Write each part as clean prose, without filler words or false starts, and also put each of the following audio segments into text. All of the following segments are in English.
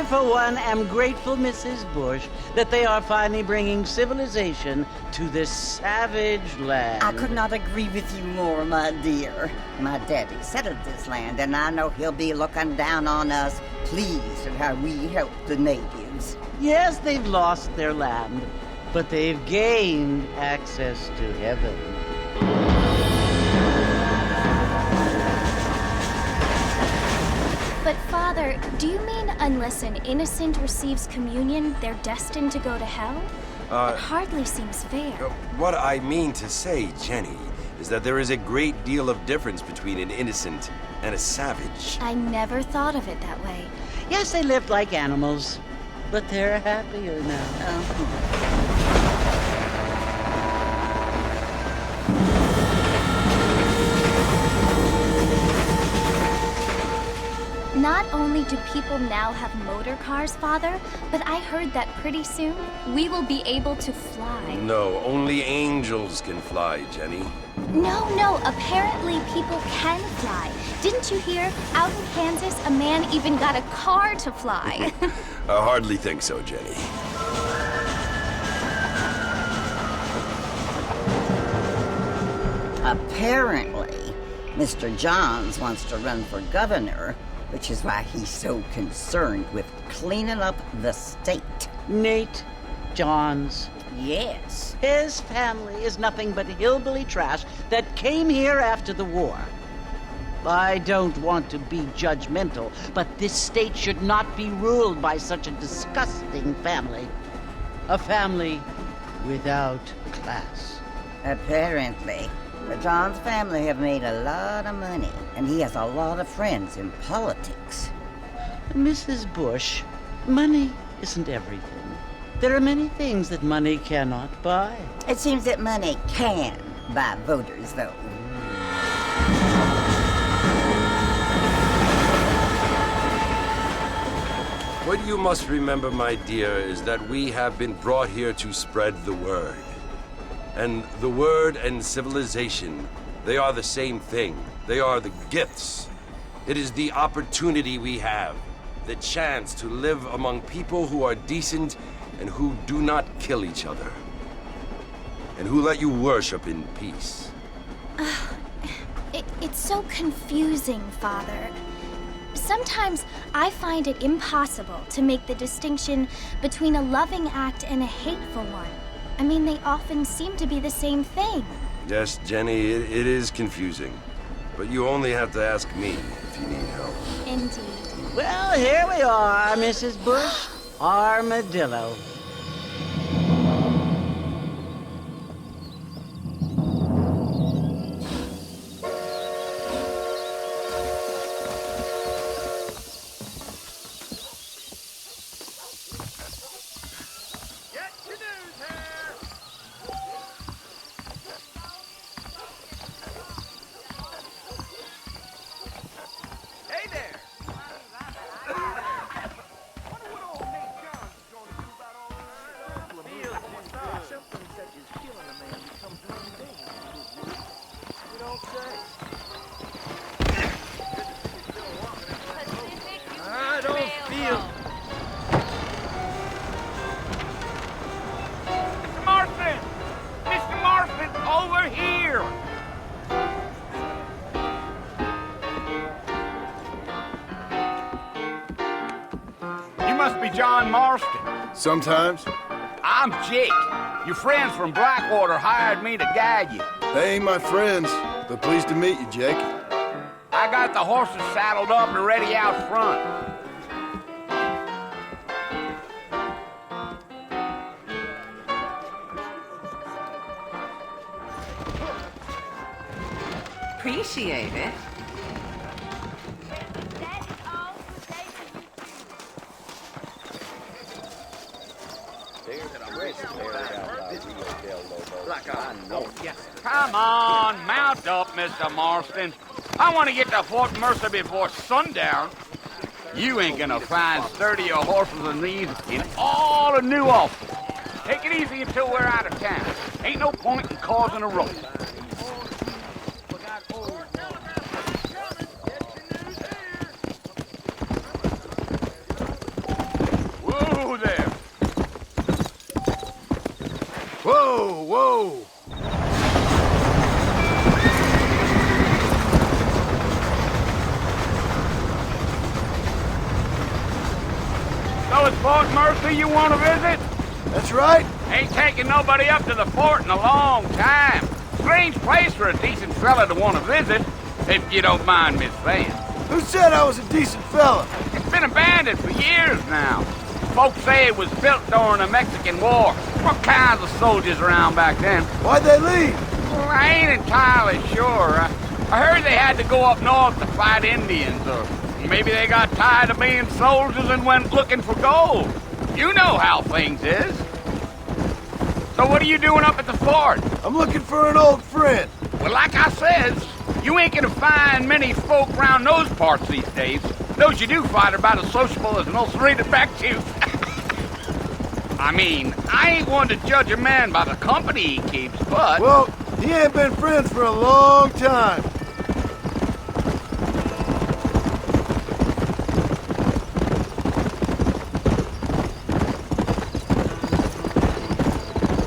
I, for one, am grateful, Mrs. Bush, that they are finally bringing civilization to this savage land. I could not agree with you more, my dear. My daddy settled this land, and I know he'll be looking down on us, pleased at how we helped the natives. Yes, they've lost their land, but they've gained access to heaven. But Father, do you mean unless an innocent receives communion, they're destined to go to hell? That hardly seems fair. What I mean to say, Jenny, is that there is a great deal of difference between an innocent and a savage. I never thought of it that way. Yes, they lived like animals, but they're happier now. Not only do people now have motor cars, Father, but I heard that pretty soon we will be able to fly. No, only angels can fly, Jenny. No, apparently people can fly. Didn't you hear? Out in Kansas, a man even got a car to fly. I hardly think so, Jenny. Apparently, Mr. Johns wants to run for governor, which is why he's so concerned with cleaning up the state. Nate Johns. Yes. His family is nothing but hillbilly trash that came here after the war. I don't want to be judgmental, but this state should not be ruled by such a disgusting family. A family without class. Apparently. The Johns family have made a lot of money, and he has a lot of friends in politics. Mrs. Bush, money isn't everything. There are many things that money cannot buy. It seems that money can buy voters, though. What you must remember, my dear, is that we have been brought here to spread the word. And the word and civilization, they are the same thing. They are the gifts. It is the opportunity we have, the chance to live among people who are decent and who do not kill each other, and who let you worship in peace. It's so confusing, Father. Sometimes I find it impossible to make the distinction between a loving act and a hateful one. I mean, they often seem to be the same thing. Yes, Jenny, it is confusing. But you only have to ask me if you need help. Indeed. Well, here we are, Mrs. Bush. Armadillo. Must be John Marston. Sometimes. I'm Jake. Your friends from Blackwater hired me to guide you. They ain't my friends, but pleased to meet you, Jake. I got the horses saddled up and ready out front. Appreciate it. Come on, mount up, Mr. Marston. I want to get to Fort Mercer before sundown. You ain't gonna find sturdier horses than these in all of New Ulster. Take it easy until we're out of town. Ain't no point in causing a row. Whoa! So it's Fort Mercy you want to visit? That's right. Ain't taking nobody up to the fort in a long time. Strange place for a decent fella to want to visit, if you don't mind me saying. Who said I was a decent fella? It's been abandoned for years now. Folks say it was built during the Mexican War. What kinds of soldiers around back then? Why'd they leave? Well, I ain't entirely sure. I heard they had to go up north to fight Indians, or maybe they got tired of being soldiers and went looking for gold. You know how things is. So what are you doing up at the fort? I'm looking for an old friend. Well, like I says, you ain't gonna find many folk around those parts these days. Those you do find are about as sociable as an ulcerated back tooth. I mean, I ain't one to judge a man by the company he keeps, but... Well, he ain't been friends for a long time.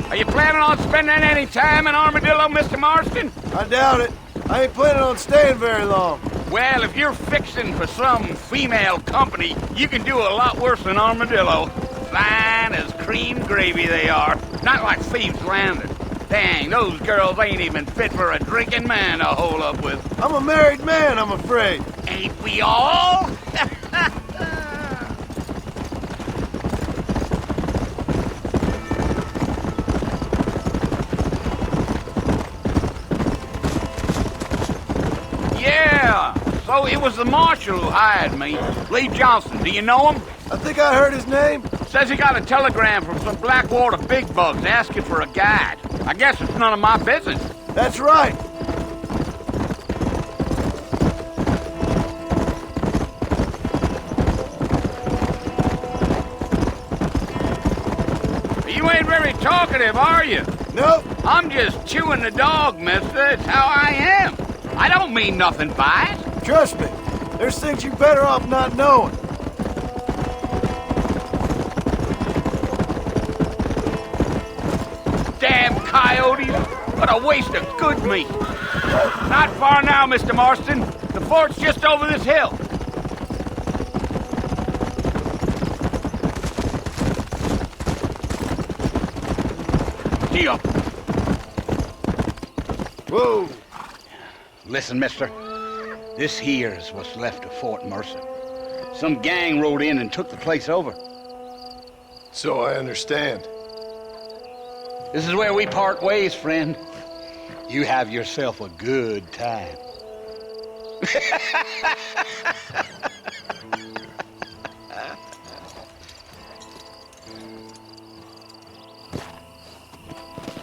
Are you planning on spending any time in Armadillo, Mr. Marston? I doubt it. I ain't planning on staying very long. Well, if you're fixing for some female company, you can do a lot worse than Armadillo. Fine as cream gravy they are. Not like Thieves' Landing. Dang, those girls ain't even fit for a drinking man to hole up with. I'm a married man, I'm afraid. Ain't we all? Yeah, so it was the marshal who hired me. Lee Johnson, do you know him? I think I heard his name. Says he got a telegram from some Blackwater big bugs asking for a guide. I guess it's none of my business. That's right. You ain't very talkative, are you? Nope. I'm just chewing the dog, mister. It's how I am. I don't mean nothing by it. Trust me. There's things you're better off not knowing. Damn coyotes. What a waste of good meat. Not far now, Mr. Marston. The fort's just over this hill. See ya. Whoa. Listen, mister. This here's what's left of Fort Mercer. Some gang rode in and took the place over. So I understand. This is where we part ways, friend. You have yourself a good time.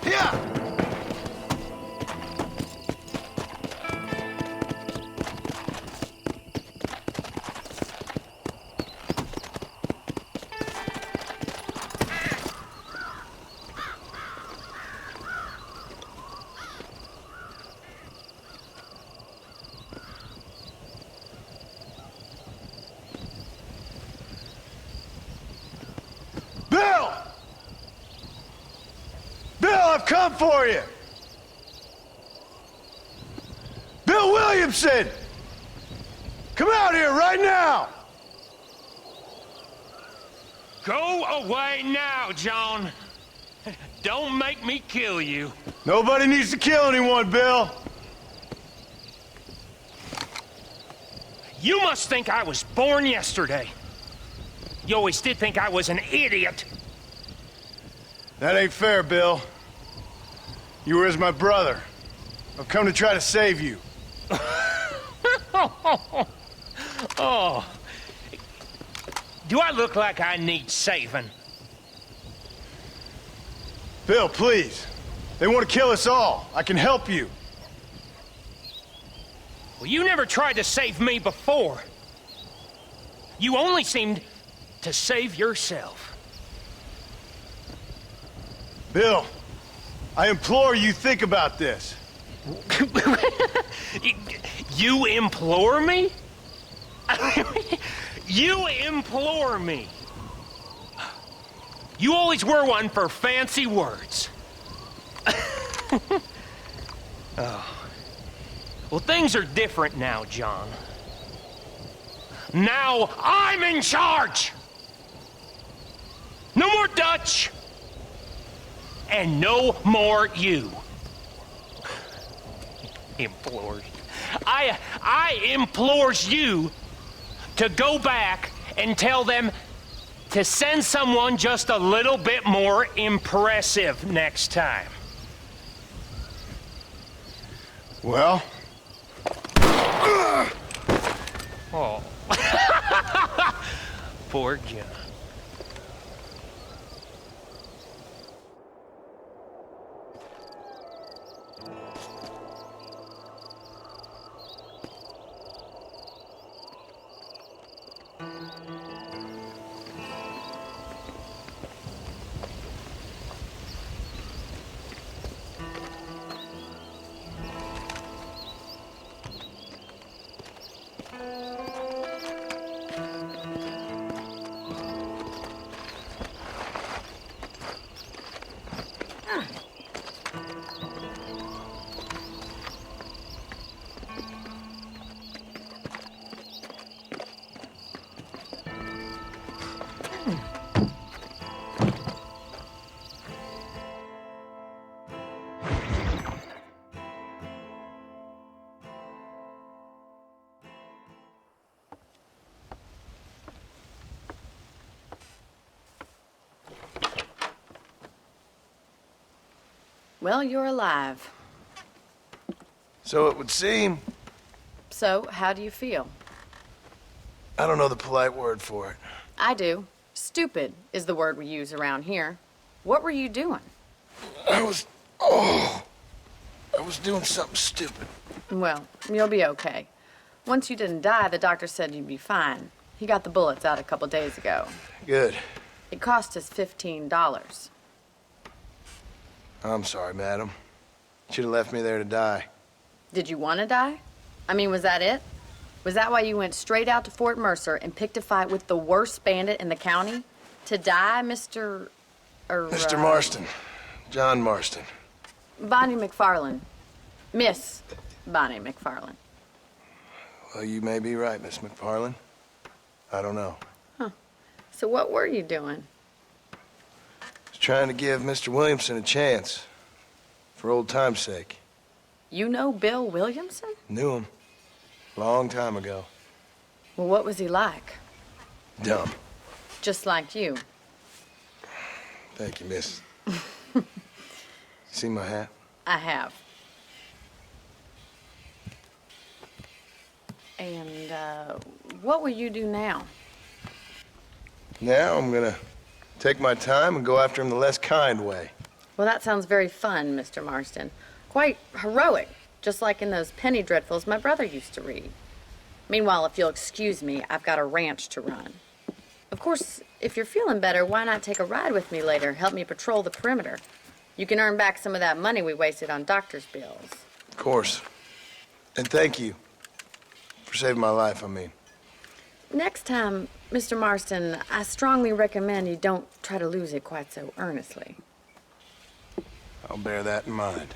Yeah. Bill! Bill, I've come for you! Bill Williamson! Come out here right now! Go away now, John. Don't make me kill you. Nobody needs to kill anyone, Bill. You must think I was born yesterday. You always did think I was an idiot. That ain't fair, Bill. You were as my brother. I've come to try to save you. Oh. Do I look like I need saving? Bill, please. They want to kill us all. I can help you. Well, you never tried to save me before. You only seemed to save yourself. Bill, I implore you think about this. You implore me? You implore me. You always were one for fancy words. Oh. Well, things are different now, John. Now I'm in charge! No more Dutch! And no more you. Implores. I implores you to go back and tell them to send someone just a little bit more impressive next time. Well? Oh. Poor John. Well, you're alive. So it would seem. So, how do you feel? I don't know the polite word for it. I do. Stupid is the word we use around here. What were you doing? I was doing something stupid. Well, you'll be okay. Once you didn't die, the doctor said you'd be fine. He got the bullets out a couple days ago. Good. It cost us $15. I'm sorry, madam. Should have left me there to die. Did you want to die? I mean, was that it? Was that why you went straight out to Fort Mercer and picked a fight with the worst bandit in the county? To die, Mr. Mr. Marston. John Marston. Bonnie McFarland. Miss Bonnie McFarland. Well, you may be right, Miss McFarland. I don't know. So what were you doing? Was trying to give Mr. Williamson a chance. For old time's sake. You know Bill Williamson? Knew him. Long time ago. Well, what was he like? Dumb. Just like you. Thank you, miss. See my hat? I have. And, what will you do now? Now I'm gonna take my time and go after him the less kind way. Well, that sounds very fun, Mr. Marston. Quite heroic, just like in those penny dreadfuls my brother used to read. Meanwhile, if you'll excuse me, I've got a ranch to run. Of course, if you're feeling better, why not take a ride with me later? Help me patrol the perimeter. You can earn back some of that money we wasted on doctor's bills. Of course. And thank you. For saving my life, I mean. Next time, Mr. Marston, I strongly recommend you don't try to lose it quite so earnestly. I'll bear that in mind.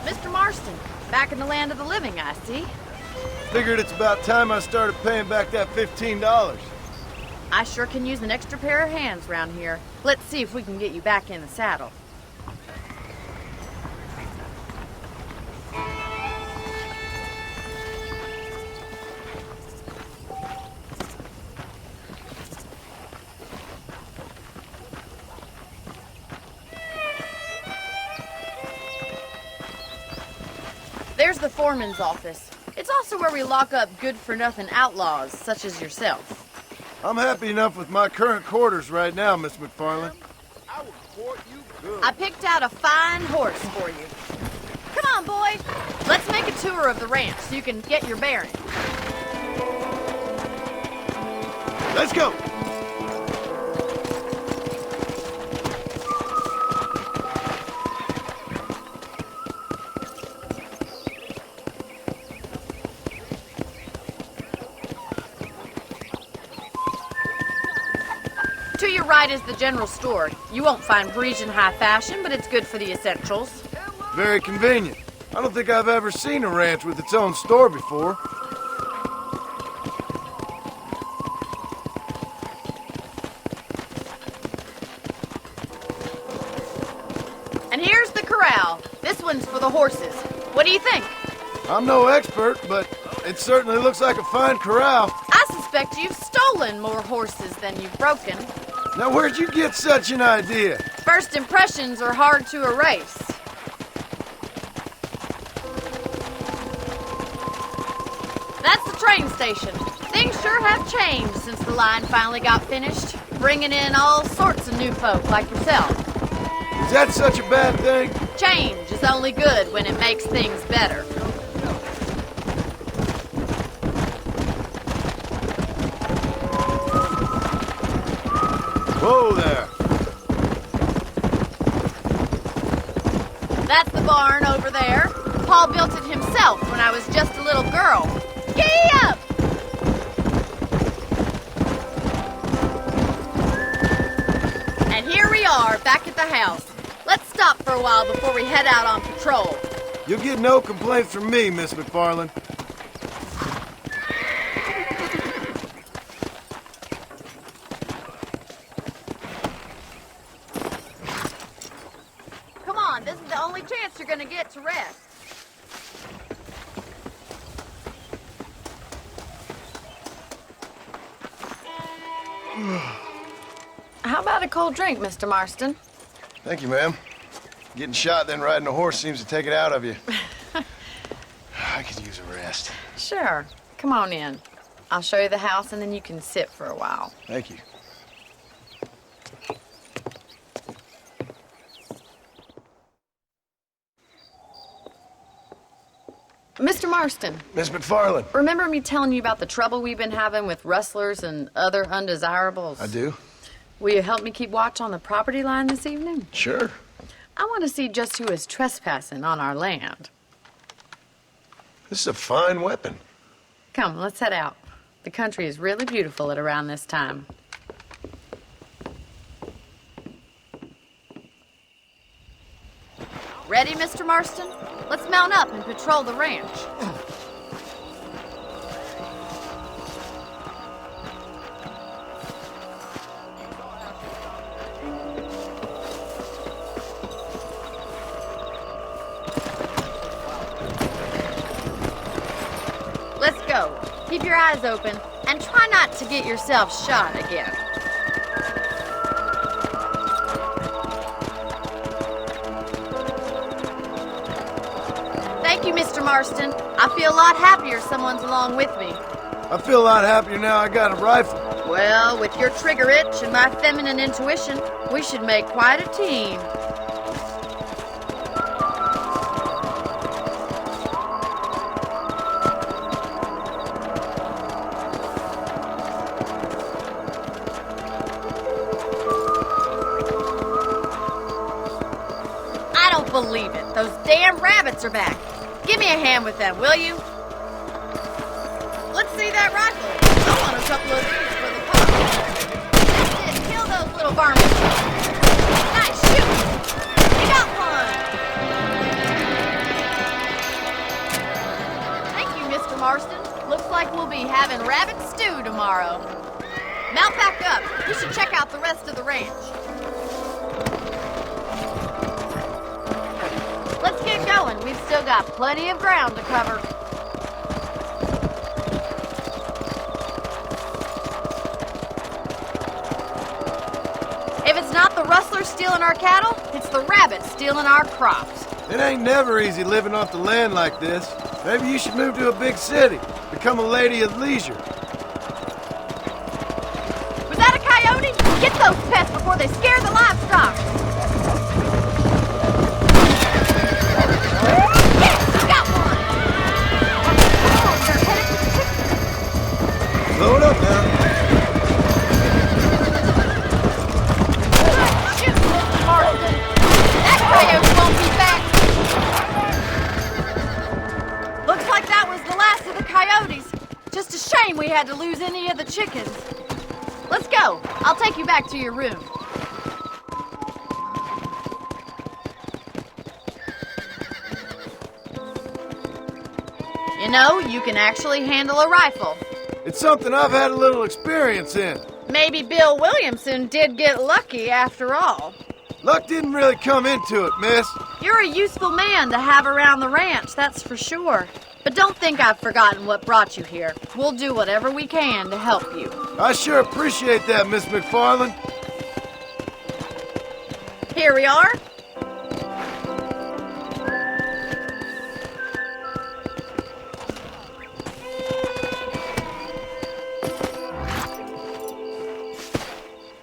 Mr. Marston, back in the land of the living, I see. Figured it's about time I started paying back that $15. I sure can use an extra pair of hands round here. Let's see if we can get you back in the saddle. There's the foreman's office. It's also where we lock up good-for-nothing outlaws, such as yourself. I'm happy enough with my current quarters right now, Miss McFarland. I will court you I picked out a fine horse for you. Come on, boy. Let's make a tour of the ranch so you can get your bearings. Let's go! To your right is the general store. You won't find Parisian high fashion, but it's good for the essentials. Very convenient. I don't think I've ever seen a ranch with its own store before. And here's the corral. This one's for the horses. What do you think? I'm no expert, but it certainly looks like a fine corral. I suspect you've stolen more horses than you've broken. Now, where'd you get such an idea? First impressions are hard to erase. That's the train station. Things sure have changed since the line finally got finished, bringing in all sorts of new folk like yourself. Is that such a bad thing? Change is only good when it makes things better. Whoa there. That's the barn over there. Paul built it himself when I was just a little girl. Giddy up! And here we are, back at the house. Let's stop for a while before we head out on patrol. You'll get no complaints from me, Miss McFarland. Come on, this is the only chance you're gonna get to rest. How about a cold drink, Mr. Marston? Thank you, ma'am. Getting shot, then riding a horse seems to take it out of you. I could use a rest. Sure. Come on in. I'll show you the house and then you can sit for a while. Thank you. Mr. Marston, Miss McFarland. remember me telling you about the trouble we've been having with rustlers and other undesirables? I do. Will you help me keep watch on the property line this evening? Sure. I want to see just who is trespassing on our land. This is a fine weapon. Come, let's head out. The country is really beautiful at around this time. Ready, Mr. Marston? Let's mount up and patrol the ranch. Let's go. Keep your eyes open and try not to get yourself shot again. Thank you, Mr. Marston. I feel a lot happier someone's along with me. I feel a lot happier now I got a rifle. Well, with your trigger itch and my feminine intuition, we should make quite a team. I don't believe it. Those damn rabbits are back. Give me a hand with them, will you? Let's see that rifle. I want a couple of these for the pop. That's it. Kill those little varmints. Nice shoot. You got one. Thank you, Mr. Marston. Looks like we'll be having rabbit stew tomorrow. Mount back up. We should check out the rest of the ranch. Let's get going. We've still got plenty of ground to cover. If it's not the rustlers stealing our cattle, it's the rabbits stealing our crops. It ain't never easy living off the land like this. Maybe you should move to a big city. Become a lady of leisure. Was that a coyote? Get those pests before they scare the livestock. coyotes. Just a shame we had to lose any of the chickens. Let's go. I'll take you back to your room. You know, you can actually handle a rifle. It's something I've had a little experience in. Maybe Bill Williamson did get lucky after all. Luck didn't really come into it, miss. You're a useful man to have around the ranch, that's for sure. But don't think I've forgotten what brought you here. We'll do whatever we can to help you. I sure appreciate that, Miss McFarland. Here we are.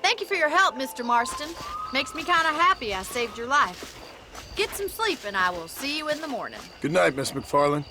Thank you for your help, Mr. Marston. Makes me kind of happy I saved your life. Get some sleep and I will see you in the morning. Good night, Miss McFarland.